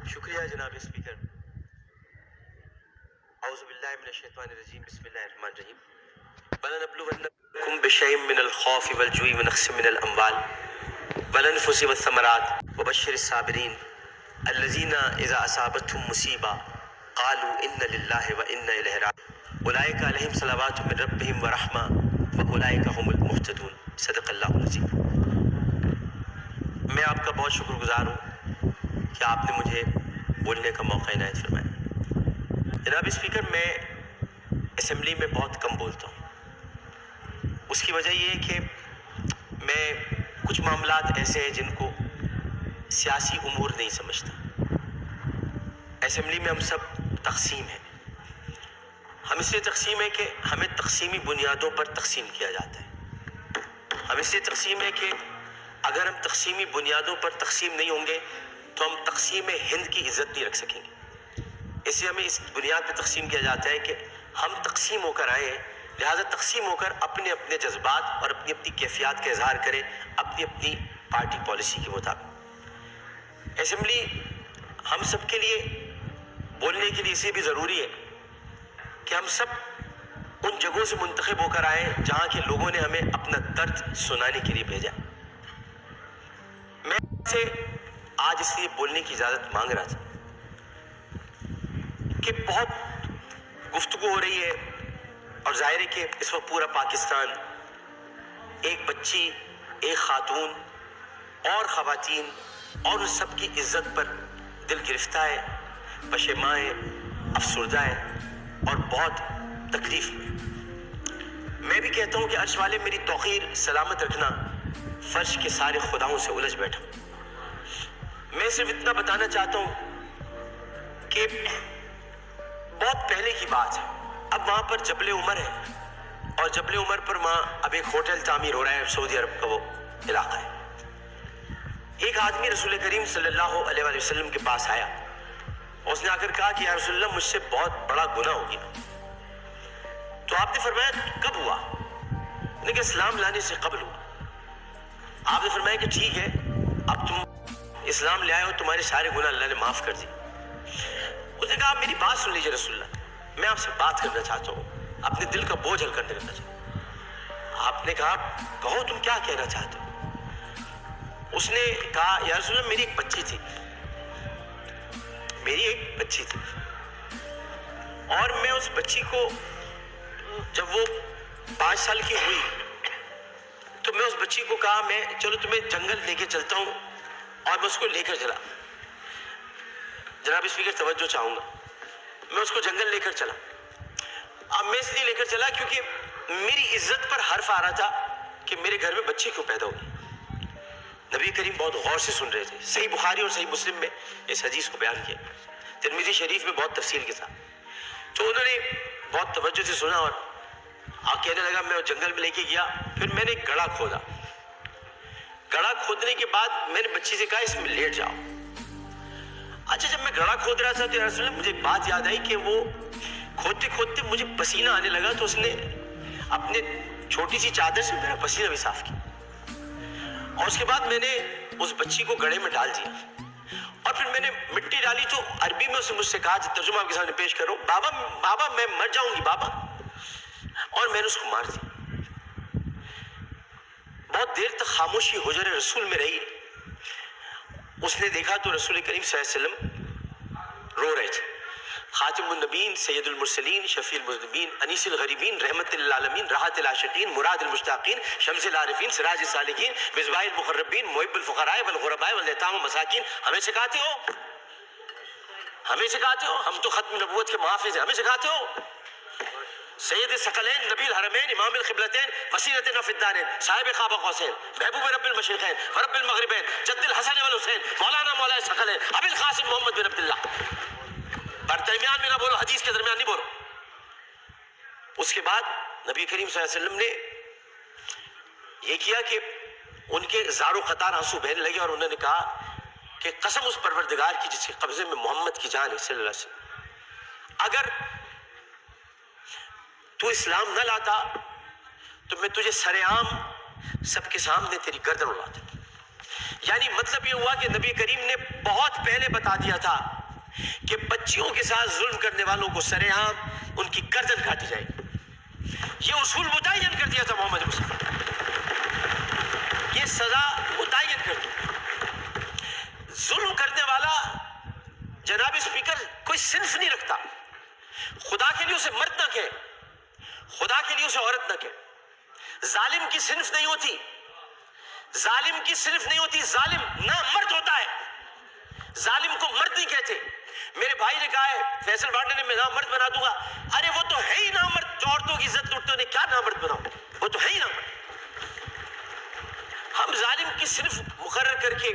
شکریہ جناب اسپیکر. اعوذ باللہ من الشیطان الرجیم. بسم اللہ الرحمن الرحیم. وَلَنَبْلُوَنَّكُمْ بِشَيْءٍ مِّنَ الْخَوْفِ وَالْجُوعِ وَنَقْصٍ مِّنَ الْأَمْوَالِ وَالْأَنفُسِ وَالثَّمَرَاتِ وَبَشِّرِ الصَّابِرِينَ الَّذِينَ إِذَا أَصَابَتْهُمْ مُصِيبَةٌ قَالُوا إِنَّ لِلَّهِ وَإِنَّا إِلَيْهِ رَاجِعُونَ أُولَٰئِكَ عَلَيْهِمْ صَلَوَاتٌ مِّن رَّبِّهِمْ وَرَحْمَةٌ وَأُولَٰئِكَ هُمُ الْمُهْتَدُونَ. صدق اللہ العظیم. میں آپ کا بہت شکر گزار ہوں کہ آپ نے مجھے بولنے کا موقع عنایت فرمایا. جناب اسپیکر، میں اسمبلی میں بہت کم بولتا ہوں. اس کی وجہ یہ ہے کہ میں کچھ معاملات ایسے ہیں جن کو سیاسی امور نہیں سمجھتا. اسمبلی میں ہم سب تقسیم ہیں. ہم اس لیے تقسیم ہے کہ ہمیں تقسیمی بنیادوں پر تقسیم کیا جاتا ہے. ہم اس لیے تقسیم ہے کہ اگر ہم تقسیمی بنیادوں پر تقسیم نہیں ہوں گے تو ہم تقسیم ہند کی عزت نہیں رکھ سکیں گے. اس لیے ہمیں اس بنیاد پہ تقسیم کیا جاتا ہے کہ ہم تقسیم ہو کر آئے ہیں، لہٰذا تقسیم ہو کر اپنے اپنے جذبات اور اپنی اپنی کیفیات کا اظہار کریں اپنی اپنی پارٹی پالیسی کے مطابق. اسمبلی ہم سب کے لیے بولنے کے لیے اسے بھی ضروری ہے کہ ہم سب ان جگہوں سے منتخب ہو کر آئے جہاں کے لوگوں نے ہمیں اپنا درد سنانے کے لیے بھیجا. میں سے آج اس لیے بولنے کی اجازت مانگ رہا تھا کہ بہت گفتگو ہو رہی ہے اور ظاہر ہے کہ اس وقت پورا پاکستان ایک بچی، ایک خاتون اور خواتین اور ان سب کی عزت پر دل گرفتہ ہے، پشیماں ہے، افسردہ ہے اور بہت تکلیف میں. میں بھی کہتا ہوں کہ عرش والے میری توقیر سلامت رکھنا، فرش کے سارے خداؤں سے الجھ بیٹھا. میں صرف اتنا بتانا چاہتا ہوں کہ بہت پہلے کی بات ہے. اب وہاں پر جبل عمر ہے اور جبل عمر پر وہاں اب ایک ہوٹل تعمیر ہو رہا ہے، سعودی عرب کا وہ علاقہ ہے. ایک آدمی رسول کریم صلی اللہ علیہ وآلہ وسلم کے پاس آیا. اس نے آ کر کہا کہ یا رسول اللہ، مجھ سے بہت بڑا گناہ ہو گیا. تو آپ نے فرمایا کب ہوا؟ نے کہ اسلام لانے سے قبل ہوا. آپ نے فرمایا کہ ٹھیک ہے، اب تم اسلام لے آئے ہو، تمہارے سارے گناہ اللہ نے معاف کر دی. اس نے کہا آپ میری بات سن لیجیے رسول اللہ، میں آپ سے بات کرنا چاہتا ہوں، اپنے دل کا بوجھ ہلکا کرنا چاہتا ہوں. آپ نے کہا کہو تم کیا کہنا چاہتے ہو؟ اس نے کہا یا رسول اللہ، میری ایک بچی تھی اور میں اس بچی کو جب وہ 5 سال کی ہوئی تو میں اس بچی کو کہا میں چلو تمہیں جنگل لے کے چلتا ہوں، اور میں اس کو لے کر چلا. جناب اسپیکر توجہ چاہوں گا، میں اس کو جنگل لے کر چلا. اب میں اس لیے لے کر چلا کیونکہ میری عزت پر حرف آ رہا تھا کہ میرے گھر میں بچی کیوں پیدا ہوئی. نبی کریم بہت غور سے سن رہے تھے. صحیح بخاری اور صحیح مسلم میں اس حدیث کو بیان کیا، ترمذی شریف میں بہت تفصیل کے ساتھ. تو انہوں نے بہت توجہ سے سنا اور کہنے لگا میں جنگل میں لے کے گیا. پھر میں نے ایک گڑھا کھودا. گڑھا کھودنے کے بعد میں نے بچی سے کہا اس میں لیٹ جاؤ. اچھا جب میں گڑھا کھود رہا تھا تو یا رسول اللہ مجھے ایک بات یاد آئی کہ وہ کھودتے کھودتے مجھے پسینہ آنے لگا، تو اس نے اپنے چھوٹی سی چادر سے میرا پسینہ بھی صاف کیا. اور اس کے بعد میں نے اس بچی کو گڑھے میں ڈال دیا اور پھر میں نے مٹی ڈالی. تو عربی میں اس نے مجھ سے کہا، ترجمہ آپ کے سامنے پیش کروں، بابا میں مر جاؤں گی بابا. اور میں نے اس کو مار دیا. بہت دیر تک خاموشی حجر رسول میں رہی. اس نے دیکھا تو رسول کریم صلی اللہ علیہ وسلم رو رہے تھے. خاتم النبیین، سید المرسلین، شفیع المذنبین، انیس الغریبین، رحمت للعالمین، راحت العاشقین، مراد المشتاقین، شمس العارفین، سراج السالکین، مصباح المقربین، محب الفقراء والغرباء والیتام والمساکین. ہمیں سکھاتے ہو ہم تو ختم نبوت کے محافظ ہیں. ہمیں سکھاتے ہو سید الثقلین، نبی الحرمین، امام القبلتین، وسیلتنا فی الدارین، صاحب قاب قوسین، محبوب رب المشرقین ورب المغربین، جد الحسن والحسین، مولانا مولا الثقلین، ابی القاسم محمد بن عبداللہ. درمیان میں نہ بولو، حدیث کے درمیان نہیں بولو. اس کے بعد نبی کریم صلی اللہ علیہ وسلم نے یہ کیا کہ ان کے زار و قطار آنسو بہنے لگے اور انہوں نے کہا کہ قسم اس پروردگار کی جس کے قبضے میں محمد کی جان ہے صلی اللہ علیہ وسلم، اگر تو اسلام نہ لاتا تو میں تجھے سر عام سب کے سامنے تیری گردن اڑاتا. یعنی مطلب یہ ہوا کہ نبی کریم نے بہت پہلے بتا دیا تھا کہ بچیوں کے ساتھ ظلم کرنے والوں کو سرے عام ان کی گردن کاٹی جائے گی. یہ اصول متعین کر دیا تھا محمد مصطفیٰ، یہ سزا متعین کر دی. ظلم کرنے والا جناب اسپیکر کوئی صنف نہیں رکھتا. خدا کے لیے اسے مرد نہ کہے، خدا کے لیے اسے عورت نہ کہے. ظالم کی صنف نہیں ہوتی، ظالم کی صنف نہیں ہوتی. ظالم نہ مرد ہوتا ہے، ظالم کو مرد نہیں کہتے. میرے بھائی نے کہا ہے فیصل وارڈے نے میں نامرد بنا دوں گا. ارے وہ تو ہے ہی نامرد، جو عورتوں کی عزت لوٹتے انہیں کیا نامرد بناؤ، وہ تو ہے ہی نامرد. ہم ظالم کی صنف مقرر کر کے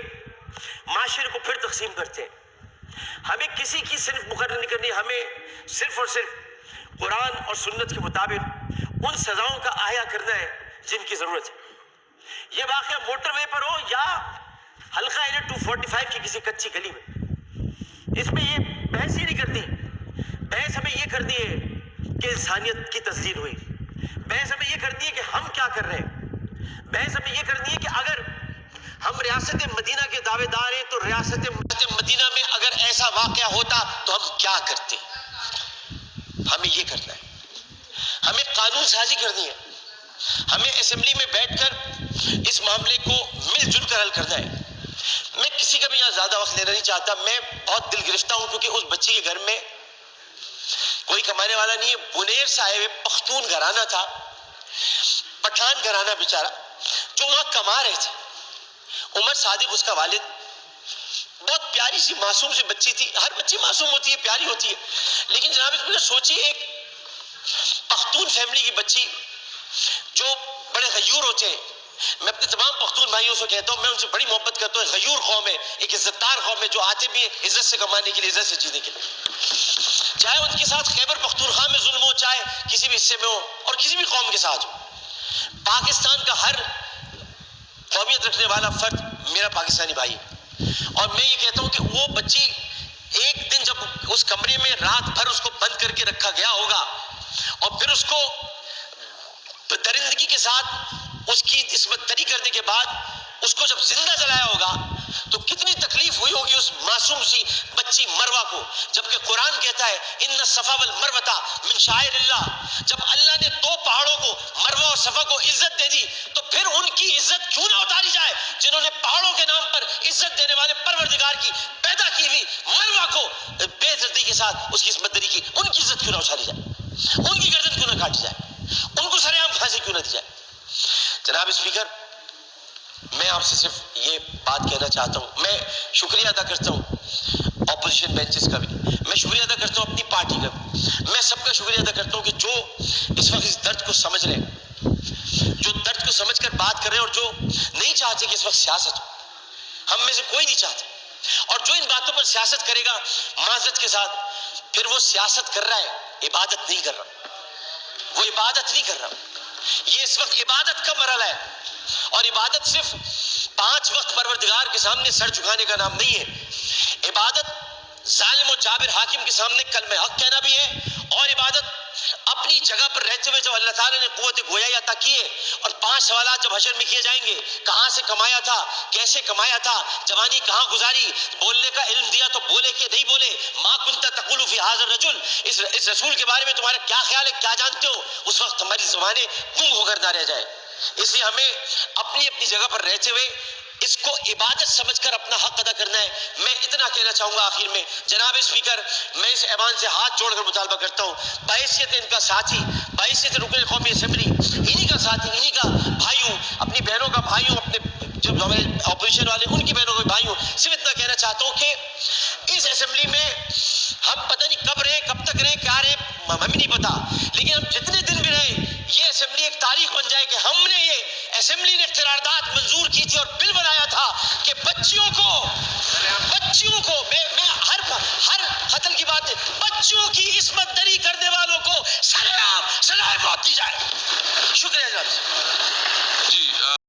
معاشرے کو پھر تقسیم کرتے ہیں. ہمیں کسی کی صنف مقرر نہیں کرنی، ہمیں صرف اور صرف قرآن اور سنت کے مطابق ان سزاؤں کا احیا کرنا ہے جن کی ضرورت ہے. یہ واقعہ موٹر وے پر ہو یا حلقہ 245 کی کسی کچی گلی میں، اس میں یہ بحث ہی نہیں کرنی. بحث ہمیں یہ کرنی ہے کہ انسانیت کی تسلیم ہوئی. بحث ہمیں یہ کرنی ہے کہ ہم کیا کر رہے ہیں. بحث ہمیں یہ کرنی ہے کہ اگر ہم ریاست مدینہ کے دعوے دار ہیں تو ریاست مدینہ میں اگر ایسا واقعہ ہوتا تو ہم کیا کرتے. ہمیں یہ کرنا ہے، ہمیں قانون سازی کرنی ہے، ہمیں اسمبلی میں بیٹھ کر اس معاملے کو مل جل کر حل کرنا ہے. میں کسی کا بھی یہاں زیادہ وقت لینا نہیں چاہتا. میں بہت دل گرفتہ ہوں کیونکہ اس بچی کے گھر میں کوئی کمانے والا نہیں ہے. بنیر سے آئے ہوئے پختون گھرانہ تھا، پٹھان گھرانہ بیچارہ، جو وہاں کما رہے تھے. عمر صادق اس کا والد، بہت پیاری سی معصوم سی بچی تھی. ہر بچی معصوم ہوتی ہے، پیاری ہوتی ہے، لیکن جناب اس میں سوچیے ایک پختون فیملی کی بچی جو بڑے غیور ہوتے ہیں. میں اپنے تمام پختون بھائیوں سے کہتا ہوں، میں ان سے بڑی محبت کرتا ہوں. غیور قوم ہے، ایک عزت دار قوم ہے، جو آتے بھی ہیں عزت سے کمانے کے لیے، عزت سے جینے کے لیے. چاہے ان کے ساتھ خیبر پختونخوا میں ظلم ہو، چاہے کسی بھی حصے میں ہو اور کسی بھی قوم کے ساتھ ہو. پاکستان کا ہر قومیت رکھنے والا فرد میرا پاکستانی بھائی ہے. اور میں یہ کہتا ہوں کہ وہ بچی ایک دن جب اس کمرے میں رات بھر اس کو بند کر کے رکھا گیا ہوگا اور پھر اس کو درندگی کے ساتھ اس کی عصمت دری کرنے کے بعد اس کو جب زندہ جلایا ہوگا تو کتنی تکلیف ہوئی ہوگی اس معصوم سی بچی مروہ کو. جبکہ قرآن کہتا ہے ان الصفا والمروہ من شعائر اللہ. جب اللہ نے دو پہاڑوں کو مروہ اور صفا کو عزت دے دی تو پھر ان کی عزت کیوں نہ اتاری جائے جنہوں نے پہاڑوں کے نام پر عزت دینے والے پروردگار کی پیدا کی ہوئی مروہ کو بے عزتی کے ساتھ اس کی عصمت دری کی. ان کی عزت کیوں نہ اچھالی جائے، ان کی گردن کیوں نہ کاٹی جائے، ان کو سر عام پھانسی کیوں نہ دی جائے. جناب اسپیکر، میں آپ سے صرف یہ بات کہنا چاہتا ہوں. میں شکریہ ادا کرتا ہوں اپوزیشن بینچز کا بھی، میں شکریہ ادا کرتا ہوں اپنی پارٹی کا بھی، میں سب کا شکریہ ادا کرتا ہوں کہ جو اس وقت اس درد کو سمجھ رہے ہیں، جو درد کو سمجھ کر بات کر رہے ہیں اور جو نہیں چاہتے کہ اس وقت سیاست ہو. ہم میں سے کوئی نہیں چاہتا. اور جو ان باتوں پر سیاست کرے گا معذرت کے ساتھ، پھر وہ سیاست کر رہا ہے، عبادت نہیں کر رہا. وہ عبادت نہیں کر رہا. یہ اس وقت عبادت کا مرحلہ ہے. اور عبادت صرف 5 وقت پروردگار کے سامنے سر جھکانے کا نام نہیں ہے. عبادت ظالم و جابر حاکم کے سامنے کلمہ حق کہنا بھی ہے. اور عبادت اپنی جگہ پر رہتے ہوئے جب اللہ تعالیٰ نے قوت گویائی عطا کی ہے اور 5 سوالات جب حشر میں کیے جائیں گے، کہاں سے کمایا تھا، کیسے کمایا تھا، جوانی کہاں گزاری، بولنے کا علم دیا تو بولے کہ نہیں بولے، ما کنت تقول فی ھذا الرجل، اس رسول کے بارے میں تمہارا کیا خیال ہے، کیا جانتے ہو، اس وقت ہماری زبانیں گم ہو کر نہ رہ جائے. اس لیے ہمیں اپنی اپنی جگہ پر رہتے ہوئے اس کو عبادت سمجھ کر اپنا حق ادا کرنا ہے. میں اتنا کہنا چاہوں گا آخر میں، جناب اسپیکر، میں اس ایوان سے ہاتھ جوڑ کر مطالبہ کرتا ہوں، بحیثیت ان کا ساتھی، بحیثیت رکن قومی اسمبلی، انہی کا ساتھی، انہی کا بھائیوں، اپنی بہنوں کا بھائیوں، اپنے جو ہمارے اپوزیشن والے ان کی بہنوں کے بھائیوں، صرف اتنا کہنا چاہتا ہوں کہ اس اسمبلی میں ہم پتہ نہیں کب رہے، کب تک رہے، کیا رہے، ہمیں نہیں پتا، لیکن ہم جتنے دن بھی رہے یہ اسمبلی ایک تاریخ بن جائے کہ ہم نے یہ اسمبلی نے قرارداد منظور کی تھی اور بل بنایا تھا کہ بچیوں کو میں ہر قتل کی بات ہے، بچیوں کی عصمت دری کرنے والوں کو سزائے موت دی جائے. شکریہ جناب.